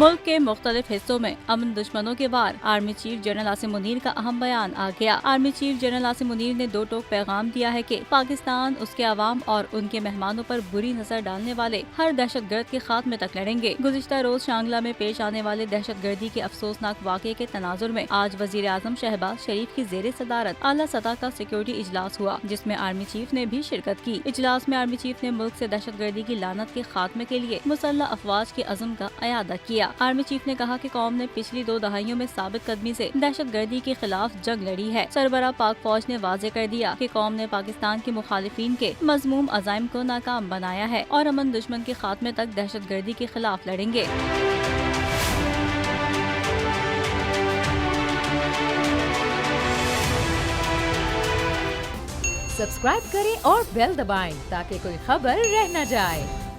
मुल्क के मुख्तलिफ हिस्सों में अमन दुश्मनों के वार, army chief general Asim Munir का अहम बयान आ गया। Army chief general Asim Munir ने दो टोक पैगाम दिया है कि पाकिस्तान उसके अवाम और उनके मेहमानों पर बुरी नजर डालने वाले हर दहशतगर्द के खात्मे तक लड़ेंगे। गुज़िश्ता रोज शांगला में पेश आने वाले दहशतगर्दी के अफसोसनाक वाक़े के तनाजुर में आज वज़ीर आज़म शहबाज शरीफ की ज़ेरे सदारत आला सतह का सिक्योरिटी इजलास हुआ, जिसमें आर्मी चीफ ने भी शिरकत की। इजलास में आर्मी चीफ ने मुल्क से दहशतगर्दी की लानत के खात्मे के लिए मुसल्लह अफवाज के अज़्म का अयादा किया। आर्मी चीफ ने कहा कि कौम ने पिछली 2 दहाइयों में साबित कदमी से दहशतगर्दी के खिलाफ जंग लड़ी है। सरबराह पाक फौज ने वाज़े कर दिया कि कौम ने पाकिस्तान के मुखालिफिन के मज़मूम अज़ाइम को नाकाम बनाया है और अमन दुश्मन के खात्मे तक दहशतगर्दी के खिलाफ लड़ेंगे। सब्सक्राइब करें और बेल दबाएं ताकि कोई खबर रह न जाए।